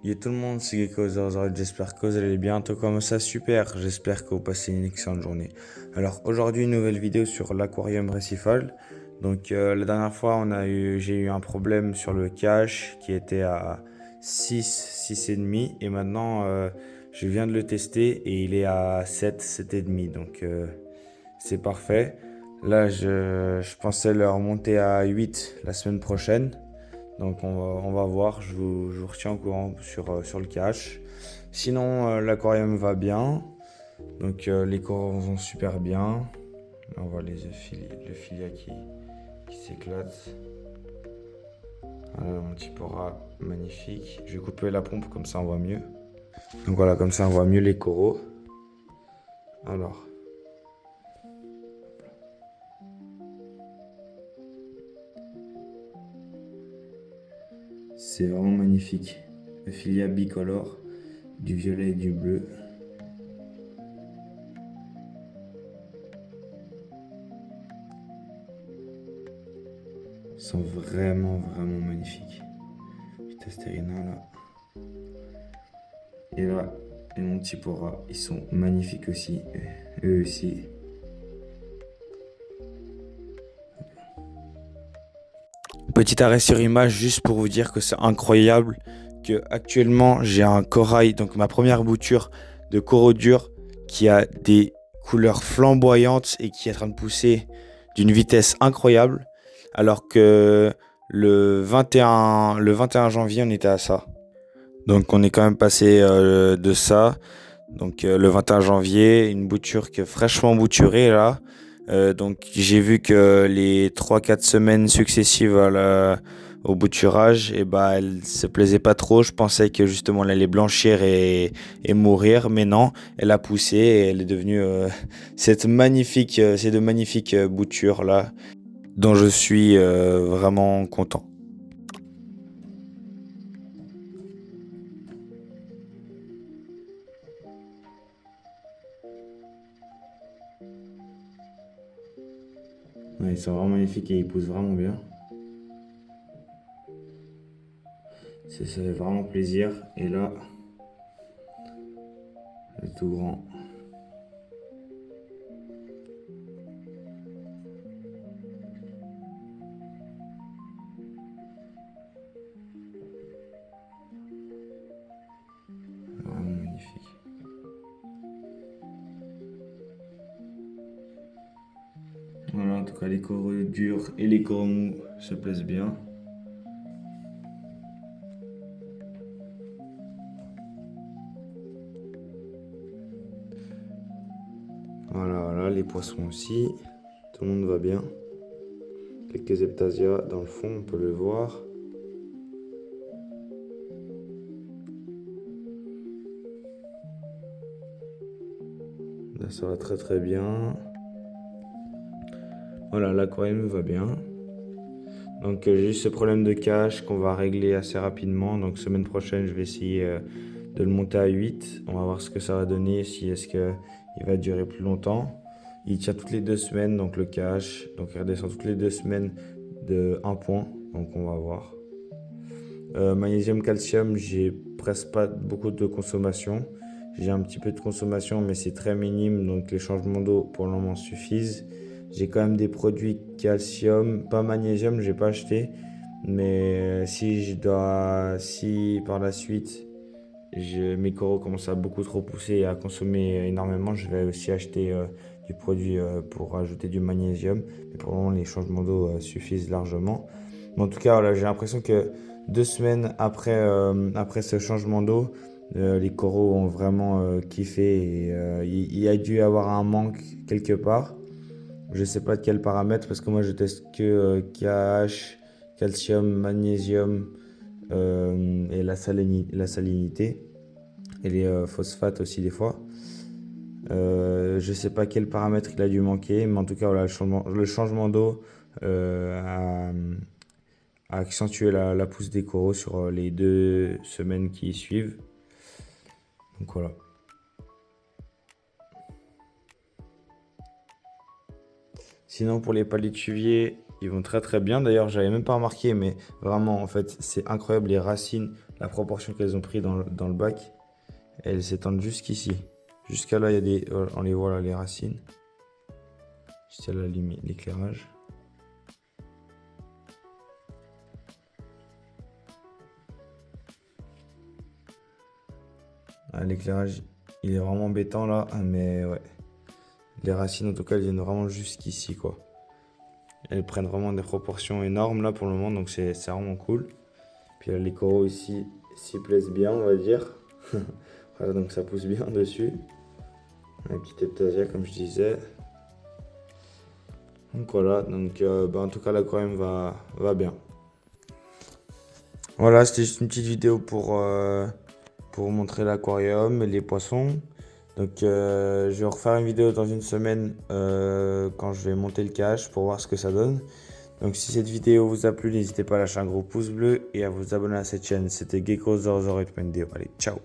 Yo tout le monde, c'est Gecko008, j'espère que vous allez bien, tout comme ça, super, j'espère que vous passez une excellente journée. Alors aujourd'hui, une nouvelle vidéo sur l'aquarium récifal. Donc la dernière fois, j'ai eu un problème sur le cache qui était à 6,5 et maintenant je viens de le tester et il est à 7,5. Donc c'est parfait. Là, je pensais le remonter à 8 la semaine prochaine. Donc on va voir, je vous retiens au courant sur le cache. Sinon, l'aquarium va bien. Donc les coraux vont super bien. On voit le filia qui s'éclate. Voilà, mon petit pora magnifique. Je vais couper la pompe, comme ça on voit mieux. Donc voilà, comme ça on voit mieux les coraux. Alors, c'est vraiment magnifique. Le filia bicolore, du violet et du bleu. Ils sont vraiment, vraiment magnifiques. Pitasterina là. Et là, les mon petit pora, ils sont magnifiques aussi. Eux aussi. Petit arrêt sur image juste pour vous dire que c'est incroyable que actuellement j'ai un corail, donc ma première bouture de coraux durs qui a des couleurs flamboyantes et qui est en train de pousser d'une vitesse incroyable alors que le 21 janvier on était à ça. Donc on est quand même passé de ça. Donc le 21 janvier, une bouture que fraîchement bouturée là. Donc j'ai vu que les 3 4 semaines successives au bouturage, et bah elle se plaisait pas trop. Je pensais que justement elle allait blanchir et mourir, mais non, elle a poussé et elle est devenue ces deux magnifiques boutures là, dont je suis vraiment content. Ouais, ils sont vraiment magnifiques et ils poussent vraiment bien. Ça fait vraiment plaisir. Et là, le tout grand. Vraiment magnifique. Voilà, en tout cas, les coraux durs et les coraux mous se plaisent bien. Voilà, voilà, les poissons aussi. Tout le monde va bien. Quelques heptasia dans le fond, on peut le voir. Là, ça va très très bien. Voilà, l'aquarium va bien. Donc j'ai juste ce problème de cache qu'on va régler assez rapidement. Donc semaine prochaine, je vais essayer de le monter à 8. On va voir ce que ça va donner, si est-ce qu'il va durer plus longtemps. Il tient toutes les 2 semaines, donc le cache. Donc il redescend toutes les 2 semaines de 1 point. Donc on va voir. Magnésium, calcium, j'ai presque pas beaucoup de consommation. J'ai un petit peu de consommation, mais c'est très minime, donc les changements d'eau pour le moment suffisent. J'ai quand même des produits calcium, pas magnésium, j'ai pas acheté. Mais si par la suite mes coraux commencent à beaucoup trop pousser et à consommer énormément, je vais aussi acheter du produit pour rajouter du magnésium. Mais pour le moment, les changements d'eau suffisent largement. Mais en tout cas, voilà, j'ai l'impression que 2 semaines après ce changement d'eau, les coraux ont vraiment kiffé et il y a dû avoir un manque quelque part. Je sais pas de quel paramètre parce que moi je teste que KH, calcium, magnésium et la salinité et les phosphates aussi des fois. Je sais pas quel paramètre il a dû manquer, mais en tout cas voilà, le changement d'eau a accentué la pousse des coraux sur les 2 semaines qui suivent. Donc voilà. Sinon pour les paliers de Cuvier, ils vont très très bien. D'ailleurs, j'avais même pas remarqué, mais vraiment en fait, c'est incroyable les racines la proportion qu'elles ont pris dans le bac, elles s'étendent jusqu'ici. Jusqu'à là, il y a des, on les voit là, les racines. Jusqu'à là, l'éclairage. L'éclairage, il est vraiment embêtant là, mais ouais. Les racines, en tout cas, elles viennent vraiment jusqu'ici, quoi. Elles prennent vraiment des proportions énormes là pour le moment, donc c'est vraiment cool. Puis là, les coraux ici s'y plaisent bien, on va dire. Voilà, donc ça pousse bien dessus. Un petit eptasia, comme je disais. Donc voilà, donc en tout cas, l'aquarium va bien. Voilà, c'était juste une petite vidéo pour vous montrer l'aquarium et les poissons. Donc je vais refaire une vidéo dans une semaine quand je vais monter le cache pour voir ce que ça donne. Donc si cette vidéo vous a plu, n'hésitez pas à lâcher un gros pouce bleu et à vous abonner à cette chaîne. C'était Gecko008.do. Allez, ciao!